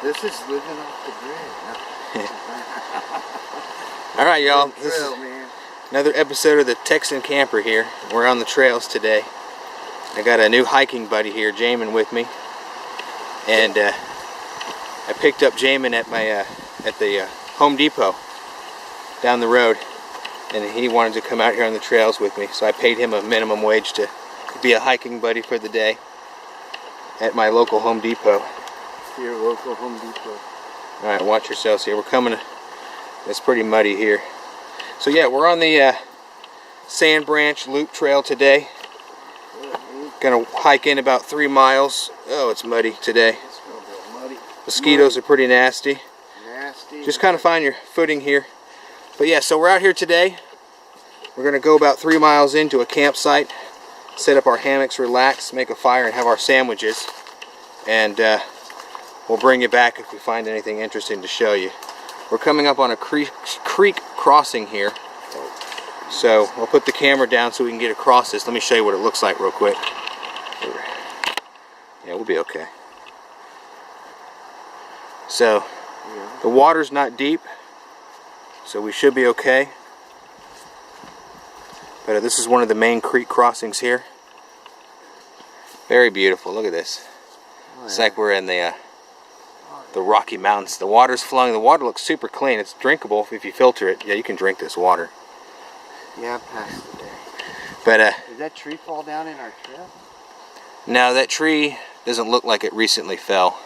This is living off the grid. All right, y'all. This is another episode of the Texan Camper here. We're on the trails today. I got a new hiking buddy here, Jamin, with me, and I picked up Jamin at the Home Depot down the road, and he wanted to come out here on the trails with me, so I paid him a minimum wage to be a hiking buddy for the day at my local Home Depot. Your local Home Depot. All right, watch yourselves here. We're coming. It's pretty muddy here. So yeah, we're on the Sand Branch Loop Trail today. Gonna hike in about 3 miles. Oh, it's muddy today. It's gonna be muddy. Mosquitoes are pretty nasty. Nasty. Just kind of find your footing here. But yeah, so we're out here today. We're gonna go about 3 miles into a campsite, set up our hammocks, relax, make a fire, and have our sandwiches. And we'll bring you back if we find anything interesting to show you. We're coming up on a creek crossing here. So we'll put the camera down so we can get across this. Let me show you what it looks like real quick. Yeah, we'll be okay. So the water's not deep, so we should be okay. But this is one of the main creek crossings here. Very beautiful. Look at this. It's like we're in the Rocky Mountains. The water's flowing. The water looks super clean. It's drinkable if you filter it. Yeah, you can drink this water. Yeah, I passed it there. But did that tree fall down in our trail? No, that tree doesn't look like it recently fell.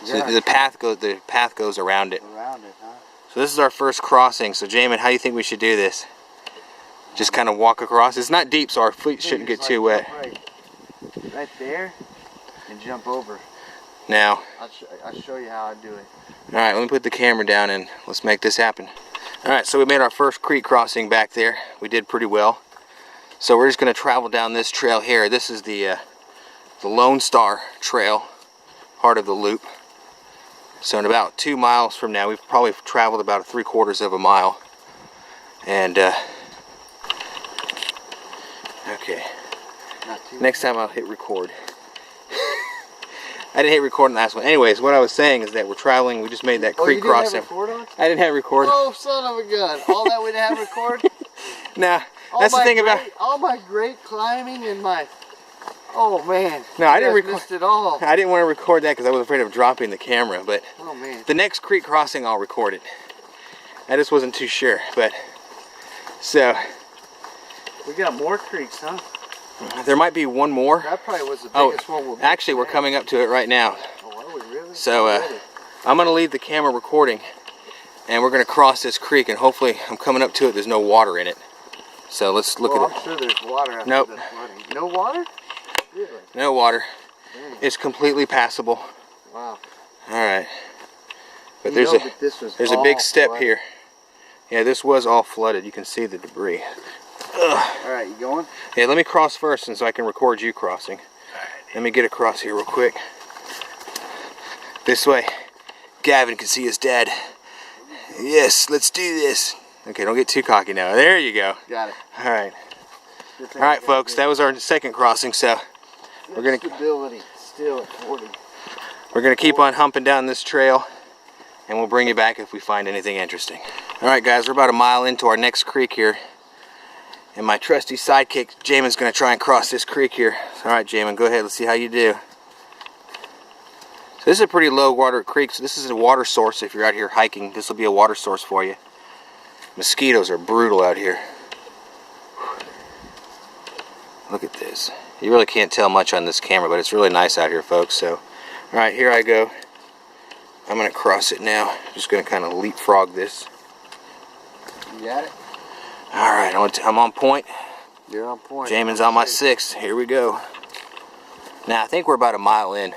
So the path goes around it. Around it, huh? So this is our first crossing. So Jamin, how do you think we should do this? Just kind of walk across. It's not deep, so our feet shouldn't get too wet. Right there, and jump over. Now, I'll show you how I do it. Alright, let me put the camera down and let's make this happen. Alright, so we made our first creek crossing back there. We did pretty well. So we're just going to travel down this trail here. This is the Lone Star Trail, part of the loop. So in about 2 miles from now, we've probably traveled about 3/4 of a mile. And, okay. Next time I'll hit record. I didn't hit record in the last one. Anyways, what I was saying is that we're traveling. We just made that creek crossing. I didn't have record. Oh, son of a gun! All that we didn't have record. Nah, that's the thing about all my great climbing and my. Oh man. No, I didn't record it all. I didn't want to record that because I was afraid of dropping the camera. But oh man, the next creek crossing I'll record it. I just wasn't too sure, but so we got more creeks, huh? There might be one more. That probably was the biggest one. Actually, we're coming up to it right now. Oh, are we really? So I'm going to leave the camera recording, and we're going to cross this creek, and hopefully I'm coming up to it. There's no water in it. So let's look at it. I'm sure there's water after nope. this flooding. No water? Really? No water. Dang. It's completely passable. Wow. All right. But there's a big step flooded here. Yeah, this was all flooded. You can see the debris. Ugh. All right, you going? Yeah, let me cross first, and so I can record you crossing. Let me get across here real quick. This way, Gavin can see his dad. Yes, let's do this. Okay, don't get too cocky now. There you go. Got it. All right. All right, folks. That was our second crossing. So we're gonna stability still at 40. We're gonna keep on humping down this trail, and we'll bring you back if we find anything interesting. All right, guys. We're about a mile into our next creek here. And my trusty sidekick, Jamin's going to try and cross this creek here. All right, Jamin, go ahead. Let's see how you do. So this is a pretty low water creek. So this is a water source. If you're out here hiking, this will be a water source for you. Mosquitoes are brutal out here. Look at this. You really can't tell much on this camera, but it's really nice out here, folks. So, all right, here I go. I'm going to cross it now. I'm just going to kind of leapfrog this. You got it? All right, I'm on point. You're on point. Jamin's on my 6th. Here we go. Now I think we're about a mile in,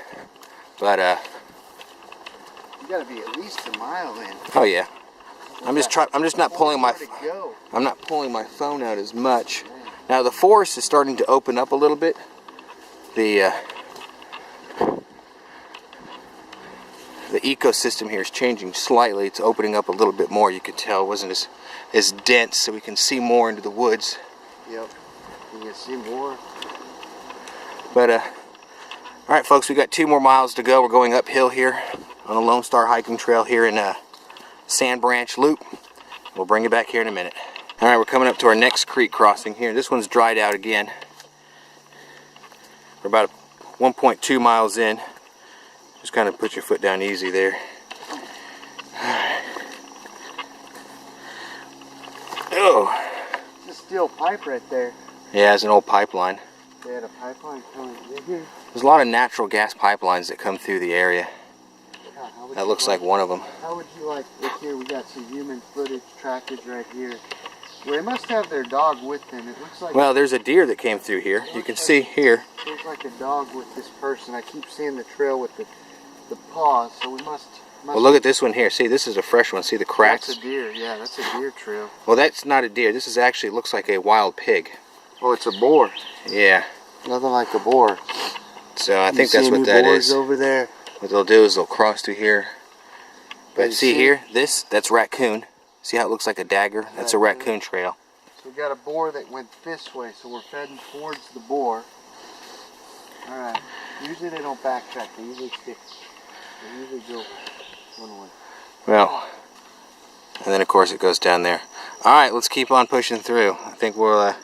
but you gotta be at least a mile in. Oh yeah. I'm just not pulling my. I'm not pulling my phone out as much. Now the forest is starting to open up a little bit. The ecosystem here is changing slightly. It's opening up a little bit more. You can tell it wasn't as dense, so we can see more into the woods. Yep, you can see more. But all right, folks, we got 2 more miles to go. We're going uphill here. on the Lone Star hiking trail here in Sand Branch Loop. We'll bring you back here in a minute. All right, we're coming up to our next creek crossing here. This one's dried out again. We're about 1.2 miles in. Just kind of put your foot down easy there. Oh. It's a steel pipe right there. Yeah, it's an old pipeline. They had a pipeline coming in here. There's a lot of natural gas pipelines that come through the area. God, That looks like one of them. How would you like, look here, we got some human footage, trackage right here. Well, they must have their dog with them. It looks like... Well, there's a deer that came through here. You can see here. Looks like a dog with this person. I keep seeing the trail with the paws, so we must... Well, look at this one here. See, this is a fresh one. See the cracks? That's a deer, yeah, that's a deer trail. Well, that's not a deer. This is actually looks like a wild pig. Oh, it's a boar. Yeah. Nothing like a boar. So I think that's what that is. Over there. What they'll do is they'll cross through here. But You see here, that's raccoon. See how it looks like a dagger? That's a raccoon trail. So we got a boar that went this way, so we're heading towards the boar. Alright. Usually they don't backtrack, they usually stick. They usually go one way. Well, and then of course it goes down there. Alright, let's keep on pushing through. I think we'll